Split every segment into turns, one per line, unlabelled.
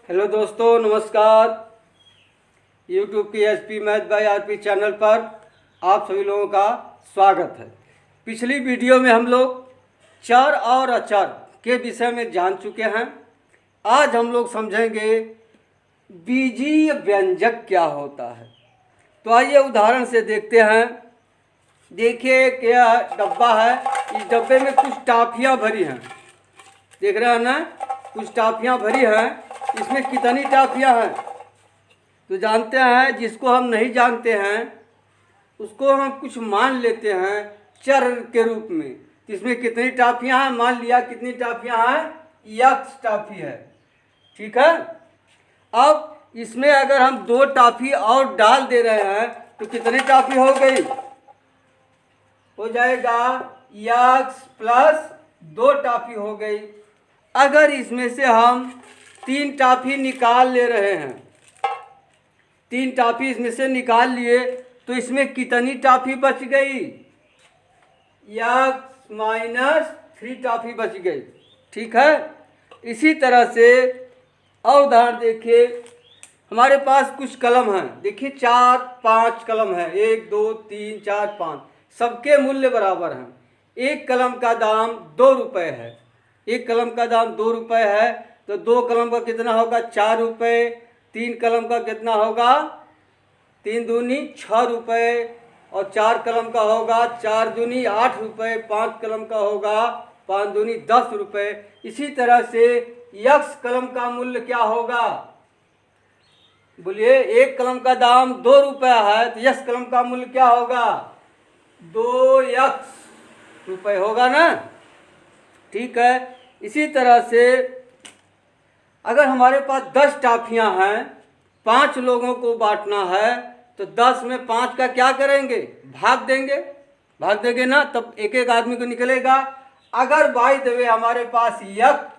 Hello दोस्तों, नमस्कार। YouTube की SP math by RP channel पर आप सभी लोगों का स्वागत है। पिछली वीडियो में हम लोग चर और अचर के विषय में जान चुके हैं। आज हम लोग समझेंगे बीजीय व्यंजक क्या होता है। तो आइए उदाहरण से देखते हैं। देखिए क्या डब्बा है, इस डब्बे में कुछ टॉफियाँ भरी हैं। देख रहे हैं ना, कुछ टॉफियाँ भरी हैं। इसमें कितनी टॉफियाँ हैं तो जानते हैं। जिसको हम नहीं जानते हैं उसको हम कुछ मान लेते हैं चर के रूप में। इसमें कितनी टॉफियाँ हैं, मान लिया कितनी टॉफियाँ हैं, यक्स टॉफी है। ठीक है। अब इसमें अगर हम 2 टॉफी और डाल दे रहे हैं तो कितनी टॉफी हो गई, हो जाएगा यक्स प्लस 2 टॉफी हो गई। अगर इसमें से हम 3 टॉफी निकाल ले रहे हैं, 3 टॉफी इसमें से निकाल लिए तो इसमें कितनी टॉफी बच गई, यक्स माइनस 3 टॉफी बच गई। ठीक है। इसी तरह से और उदाहरण देखिए। हमारे पास कुछ कलम हैं। देखिए 4-5 कलम है, 1 2 3 4 5, सबके मूल्य बराबर हैं। एक कलम का दाम 2 रुपये है। एक कलम का दाम 2 रुपये है तो 2 कलम का कितना होगा, 4 रुपये। 3 कलम का कितना होगा, 3 दूनी 6 रुपये। और 4 कलम का होगा 4 दूनी 8 रुपये। 5 कलम का होगा 5 दूनी 10 रुपये। इसी तरह से यक्स कलम का मूल्य क्या होगा, बोलिए। एक कलम का दाम 2 रुपया है तो यक्स कलम का मूल्य क्या होगा, 2 यक्स रुपये होगा ना। ठीक है। इसी तरह से अगर हमारे पास 10 टॉफियाँ हैं, 5 लोगों को बांटना है तो 10 में 5 का क्या करेंगे, भाग देंगे ना, तब एक एक आदमी को निकलेगा। अगर बाई द वे हमारे पास यक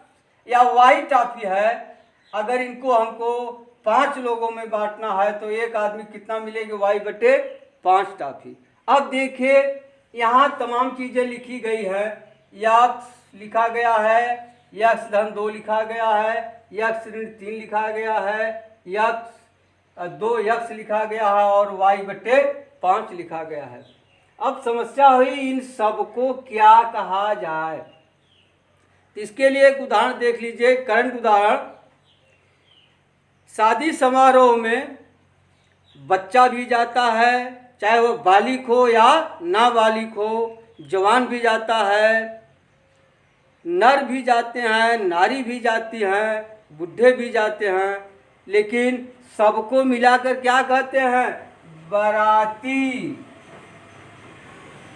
या वाई टॉफी है, अगर इनको हमको 5 लोगों में बांटना है तो एक आदमी कितना मिलेगी, वाई बटे 5 टॉफी। अब देखिए यहाँ तमाम चीज़ें लिखी गई है। यक्स लिखा गया है, यक्स धन 2 लिखा गया है, यक्स ऋण 3 लिखा गया है, यक्स 2 यक्स लिखा गया है और वाई बटे 5 लिखा गया है। अब समस्या हुई इन सबको क्या कहा जाए। तो इसके लिए एक उदाहरण देख लीजिए, करंट उदाहरण। शादी समारोह में बच्चा भी जाता है, चाहे वो बालिग हो या नाबालिग हो, जवान भी जाता है, नर भी जाते हैं, नारी भी जाती हैं, बूढ़े भी जाते हैं, लेकिन सबको मिलाकर क्या कहते हैं, बाराती।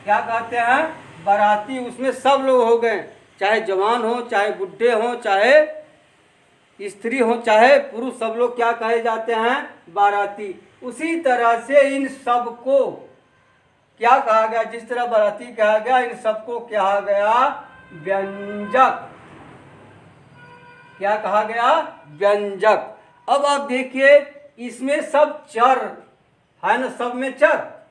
क्या कहते हैं, बाराती। उसमें सब लोग हो गए, चाहे जवान हो, चाहे बूढ़े हो, चाहे स्त्री हो, चाहे पुरुष, सब लोग क्या कहे जाते हैं, बाराती। उसी तरह से इन सबको क्या कहा गया, जिस तरह बाराती कहा गया, इन सबको कहा गया व्यंजक। क्या कहा गया, व्यंजक। अब आप देखिए इसमें सब चर है ना, सब में चर,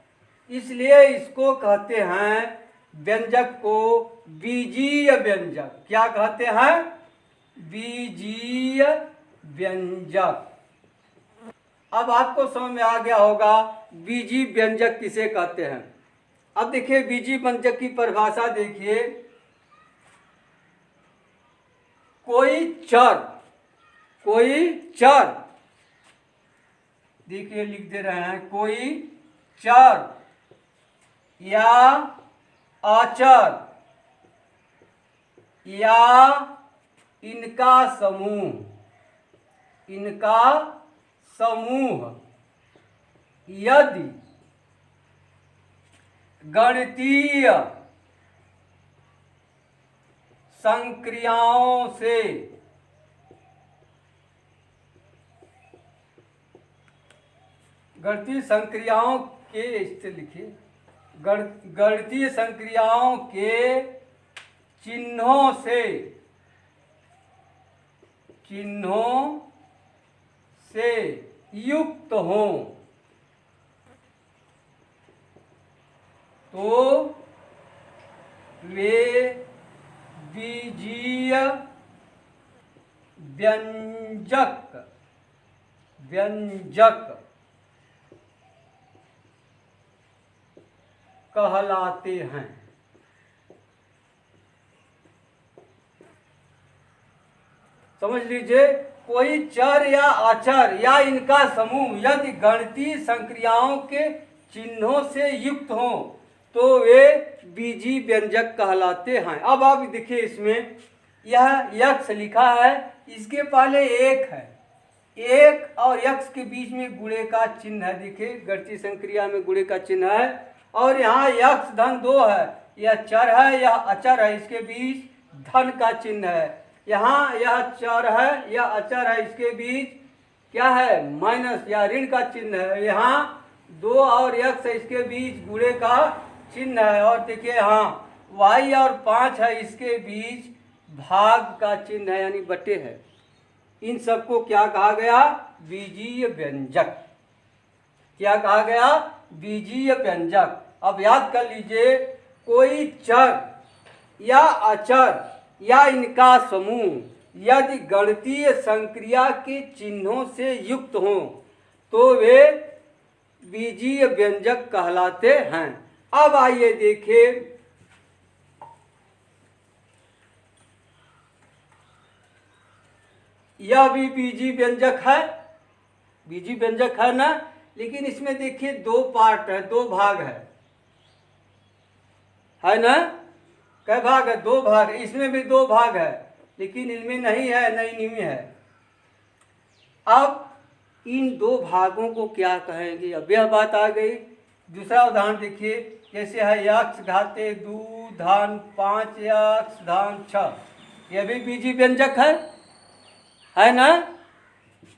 इसलिए इसको कहते हैं व्यंजक को बीजीय व्यंजक। क्या कहते हैं, बीजीय व्यंजक। अब आपको समझ में आ गया होगा बीजीय व्यंजक किसे कहते हैं। अब देखिए बीजीय व्यंजक की परिभाषा देखिए। कोई चर, देखिए लिख दे रहे हैं, कोई चर या अचर या इनका समूह यदि गणितीय संक्रियाओं से गणितीय संक्रियाओं के, इससे लिखिए, गणितीय संक्रियाओं के चिन्हों से युक्त हों तो वे बीजीय व्यंजक व्यंजक कहलाते हैं। समझ लीजिए, कोई चर या अचर या इनका समूह यदि गणितीय संक्रियाओं के चिन्हों से युक्त हों तो वे बीजीय व्यंजक कहलाते हैं। अब आप देखिए, इसमें यह यक्ष लिखा है, इसके पहले एक है, एक और यक्ष के बीच में गुणे का चिन्ह है। देखिए गणितीय संक्रिया में गुणे का चिन्ह है, और यहाँ यक्ष धन 2 है, यह चर है यह अचर है, इसके बीच धन का चिन्ह है। यहाँ यह चर है यह अचर है, इसके बीच क्या है, माइनस या ऋण का चिन्ह है। यहाँ 2 और यक्ष है, इसके बीच गुणे का चिन्ह है। और देखिए यहाँ y और 5 है, इसके बीच भाग का चिन्ह है, यानी बटे है। इन सबको क्या कहा गया, बीजीय व्यंजक। क्या कहा गया, बीजीय व्यंजक। अब याद कर लीजिए, कोई चर या अचर या इनका समूह यदि गणितीय संक्रिया के चिन्हों से युक्त हों तो वे बीजीय व्यंजक कहलाते हैं। अब आइए देखिए, यह भी बीजीय व्यंजक है, बीजीय व्यंजक है ना, लेकिन इसमें देखिए 2 पार्ट है, 2 भाग है ना, कै भाग है, 2 भाग। इसमें भी 2 भाग है, लेकिन इनमें नहीं है, नहीं इनमें है। अब इन 2 भागों को क्या कहेंगे, अब यह बात आ गई। दूसरा उदाहरण देखिए, जैसे है यक्ष घाते 2 धन 5 यक्ष धन 6, यह भी बीजीय व्यंजक है ना।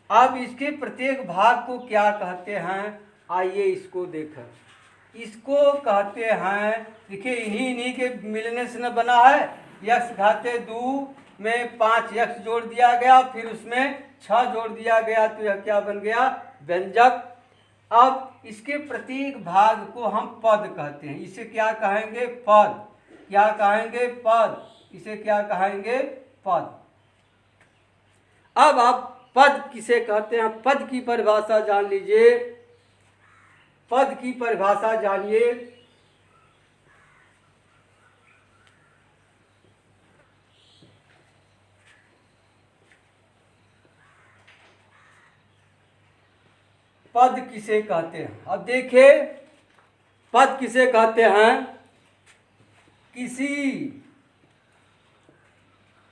अब इसके प्रत्येक भाग को क्या कहते हैं, आइए इसको देखें। इसको कहते हैं, देखिए इन्हीं के मिलने से न बना है, यक्ष घाते 2 में 5 यक्ष जोड़ दिया गया, फिर उसमें 6 जोड़ दिया गया, तो यह क्या बन गया, व्यंजक। अब इसके प्रत्येक भाग को हम पद कहते हैं। इसे क्या कहेंगे, पद। क्या कहेंगे, पद। इसे क्या कहेंगे, पद। अब आप पद किसे कहते हैं, पद की परिभाषा जान लीजिए। पद की परिभाषा जानिए। पद किसे कहते हैं, अब देखिए पद किसे कहते हैं, किसी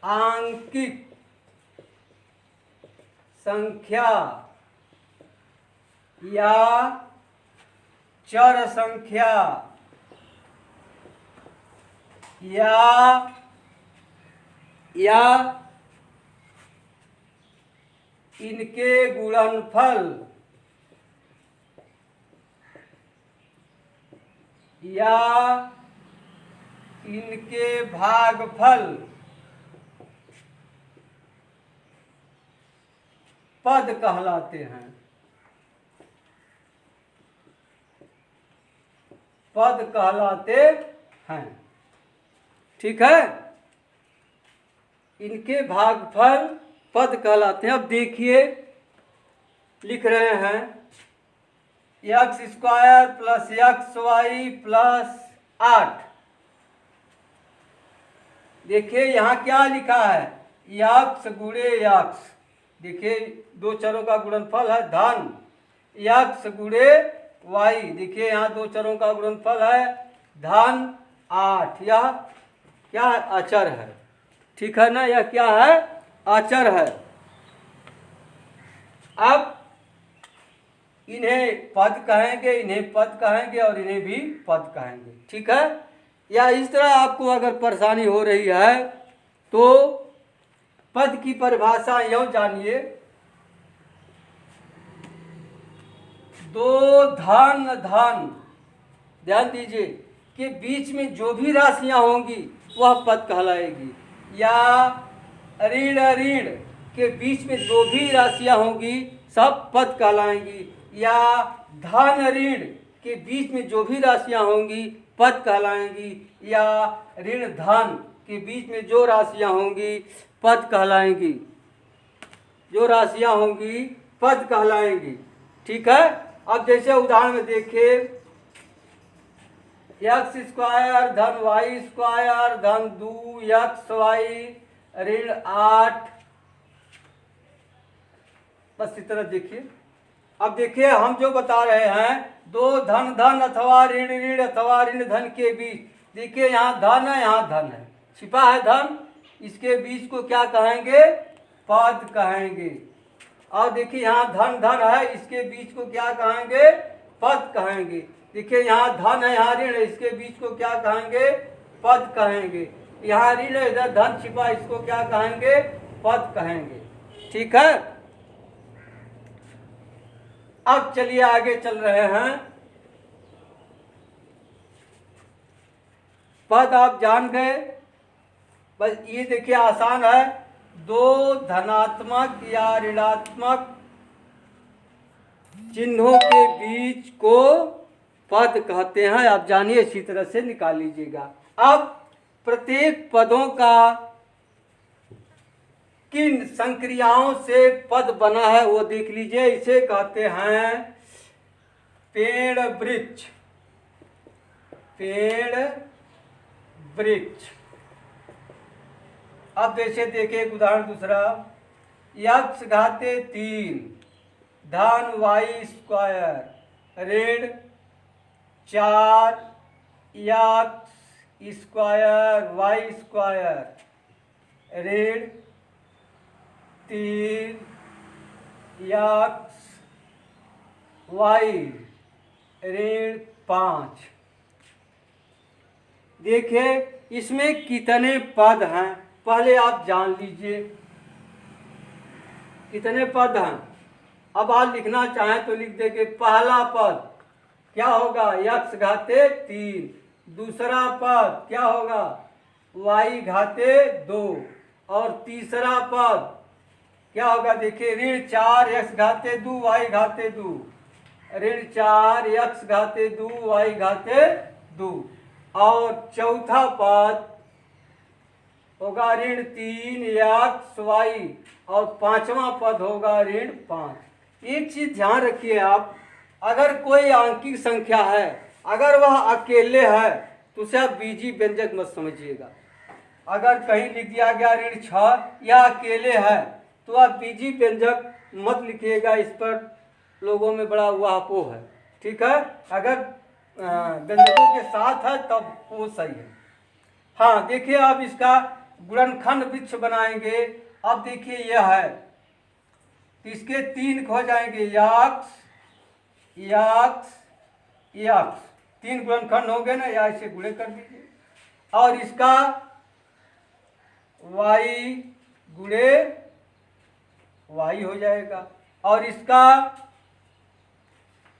आंकिक संख्या या चर संख्या या इनके गुणनफल या इनके भागफल पद कहलाते हैं। पद कहलाते हैं, ठीक है। इनके भागफल पद कहलाते हैं। अब देखिए लिख रहे हैं, x square plus x y plus 8। देखिए यहाँ क्या लिखा है, एक्स गुणे एक्स। देखिए 2 चरों का गुणनफल है धन एक्स गुणे वाई। देखिए यहाँ 2 चरों का गुणनफल है धन 8। यह क्या है, अचर है, ठीक है ना, यह क्या है, अचर है। अब इन्हें पद कहेंगे, इन्हें पद कहेंगे और इन्हें भी पद कहेंगे, ठीक है। या इस तरह आपको अगर परेशानी हो रही है तो पद की परिभाषा यूं जानिए, 2 धन धन, ध्यान दीजिए कि बीच में जो भी राशियां होंगी वह पद कहलाएगी, या ऋण ऋण के बीच में जो भी राशियां होंगी सब पद कहलाएंगी, या धन ऋण के बीच में जो भी राशियां होंगी पद कहलाएंगी, या ऋण धन के बीच में जो राशियां होंगी पद कहलाएंगी। जो राशियां होंगी पद कहलाएंगी। ठीक है। अब जैसे उदाहरण में देखिए, एक्स स्क्वायर धन वाई स्क्वायर धन 2xy ऋण 8। बस इस तरह देखिए। अब देखिए हम जो बता रहे हैं, दो धन धन अथवा ऋण ऋण अथवा ऋण धन के बीच, देखिए यहाँ धन है, यहाँ धन है, छिपा है धन, इसके बीच को क्या कहेंगे? पद कहेंगे। और देखिए यहाँ धन धन है, इसके बीच को क्या कहेंगे? पद कहेंगे। देखिए यहाँ धन है, यहाँ ऋण है, इसके बीच को क्या कहेंगे? पद कहेंगे। यहाँ ऋण है, इधर धन छिपा, इसको क्या कहेंगे? पद कहेंगे। ठीक है। अब चलिए आगे चल रहे हैं। पद आप जान गए। बस ये देखिए आसान है, दो धनात्मक या ऋणात्मक चिन्हों के बीच को पद कहते हैं। आप जानिए, इसी तरह से निकाल लीजिएगा। अब प्रत्येक पदों का किन संक्रियाओं से पद बना है वो देख लीजिए। इसे कहते हैं पेड़ वृक्ष। पेड़ वृक्ष। अब जैसे देखिए उदाहरण दूसरा, x घाते 3 धन वाई स्क्वायर ऋण 4 x स्क्वायर वाई स्क्वायर ऋण 3 x वाई ऋण 5। देखिए इसमें कितने पद हैं, पहले आप जान लीजिए कितने पद हैं। अब आप लिखना चाहें तो लिख देंगे, पहला पद क्या होगा? x घाते 3। दूसरा पद क्या होगा? y घाते 2। और तीसरा पद क्या होगा? देखिए ऋण 4 x घाते 2 y घाते 2। ऋण 4 x घाते 2 y घाते 2। और चौथा पद होगा ऋण 3 x y। और पांचवा पद होगा ऋण 5। एक चीज ध्यान रखिए आप, अगर कोई आंकिक संख्या है, अगर वह अकेले है तो उसे आप बीजी व्यंजक मत समझिएगा। अगर कहीं लिख दिया गया ऋण 6 या अकेले है तो आप बीजी व्यंजक मत लिखिएगा। इस पर लोगों में बड़ा उहापोह है। ठीक है। अगर व्यंजकों के साथ है तब वो सही है। हाँ देखिए, अब इसका गुणनखंड वृक्ष बनाएंगे। अब देखिए यह है, तो इसके 3 हो जाएंगे, यक्स यक्स यक्स। 3 गुणनखंड हो गए ना, या इसे गुणे कर दीजिए। और इसका y गुणे y हो जाएगा। और इसका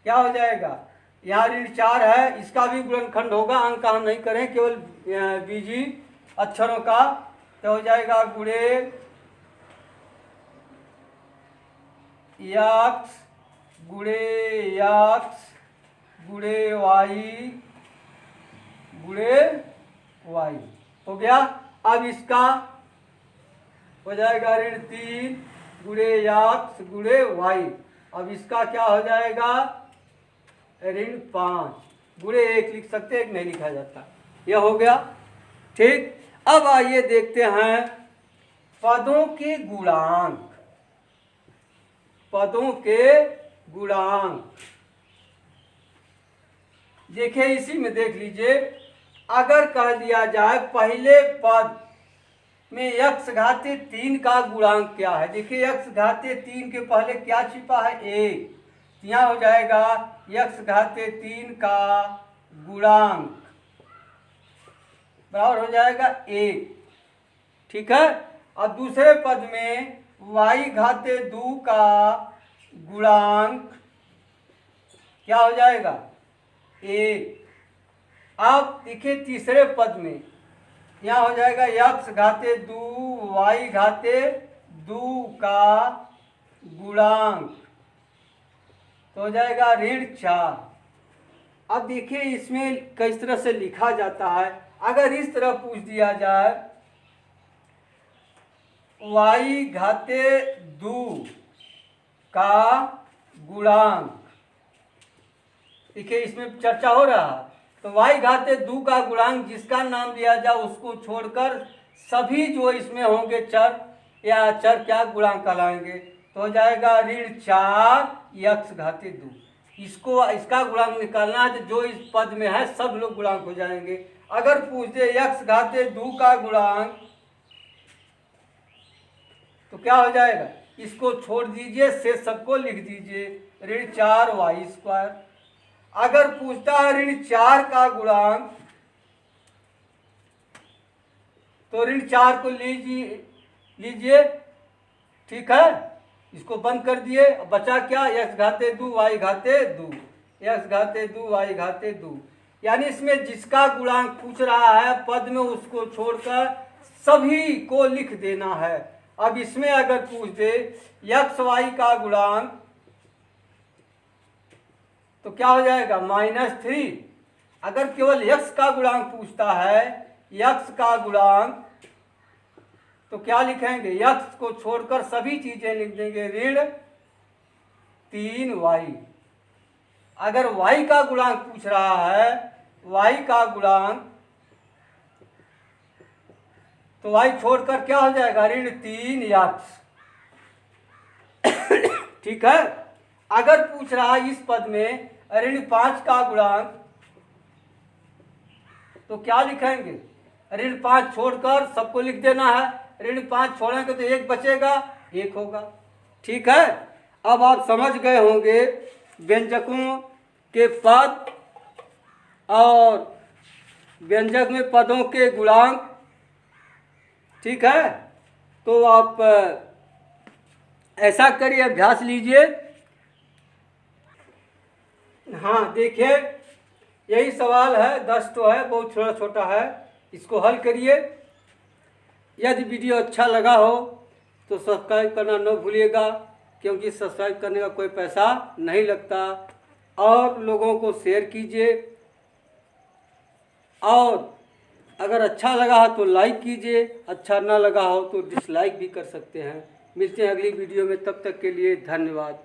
क्या हो जाएगा? यहाँ ऋण 4 है, इसका भी गुणनखंड होगा। अंक हम नहीं करें, केवल बीजी अक्षरों का, तो हो जाएगा गुणे यक्स गुणे यक्स गुणे वाई गुणे वाई हो गया। अब इसका हो जाएगा ऋण 3 गुणे यक्स गुणे वाई। अब इसका क्या हो जाएगा? ऋण 5 गुणे 1 लिख सकते हैं, 1 नहीं लिखा जाता। यह हो गया। ठीक। अब आइए देखते हैं पदों के गुणांक। पदों के गुणांक देखिए, इसी में देख लीजिए। अगर कह दिया जाए पहले पद में x घाते 3 का गुणांक क्या है? देखिए x घाते 3 के पहले क्या छिपा है? 1। यहाँ हो जाएगा x घाते 3 का गुणांक बराबर हो जाएगा 1। ठीक है। अब दूसरे पद में y घाते 2 का गुणांक क्या हो जाएगा? 1। अब देखिए तीसरे पद में यहाँ हो जाएगा x घाते 2 y घाते 2 का गुणांक, तो हो जाएगा ऋण 4। अब देखिए इसमें किस तरह से लिखा जाता है। अगर इस तरह पूछ दिया जाए y घाते 2 का गुणांक। देखिए इसमें चर्चा हो रहा है। तो y घाते 2 का गुणांक जिसका नाम लिया जाए उसको छोड़कर सभी जो इसमें होंगे चर या चर क्या गुणांक कहलाएंगे। तो हो जाएगा ऋण 4 x घाते 2। इसको इसका गुणांक निकालना है तो जो इस पद में है सब लोग गुणांक हो जाएंगे। अगर पूछ दे x घाते 2 का गुणांक तो क्या हो जाएगा, इसको छोड़ दीजिए, शेष सबको लिख दीजिए, ऋण 4y²। अगर पूछता है ऋण 4 का गुणांक तो ऋण 4 को लीजिए, ठीक है, इसको बंद कर दिए। बचा क्या, x घाते 2 y घाते 2, x घाते 2 y घाते 2। यानी इसमें जिसका गुणांक पूछ रहा है पद में उसको छोड़कर सभी को लिख देना है। अब इसमें अगर पूछ दे x y का गुणांक तो क्या हो जाएगा -3। अगर केवल x का गुणांक पूछता है, x का गुणांक, तो क्या लिखेंगे, x को छोड़कर सभी चीजें लिख देंगे, ऋण 3y। अगर y का गुणांक पूछ रहा है, y का गुणांक, तो y छोड़कर क्या हो जाएगा, ऋण 3x। ठीक है। अगर पूछ रहा है इस पद में ऋण 5 का गुणांक तो क्या लिखेंगे, ऋण 5 छोड़कर सबको लिख देना है, ऋण 5 छोड़ेंगे तो 1 बचेगा, 1 होगा। ठीक है। अब आप समझ गए होंगे व्यंजकों के पद और व्यंजक में पदों के गुणांक। ठीक है। तो आप ऐसा करिए, अभ्यास लीजिए। हाँ देखिए यही सवाल है, 10 तो है, बहुत छोटा छोटा है, इसको हल करिए। यदि वीडियो अच्छा लगा हो तो सब्सक्राइब करना न भूलिएगा, क्योंकि सब्सक्राइब करने का कोई पैसा नहीं लगता। और लोगों को शेयर कीजिए, और अगर अच्छा लगा हो तो लाइक कीजिए, अच्छा ना लगा हो तो डिसलाइक भी कर सकते हैं। मिलते हैं अगली वीडियो में, तब तक के लिए धन्यवाद।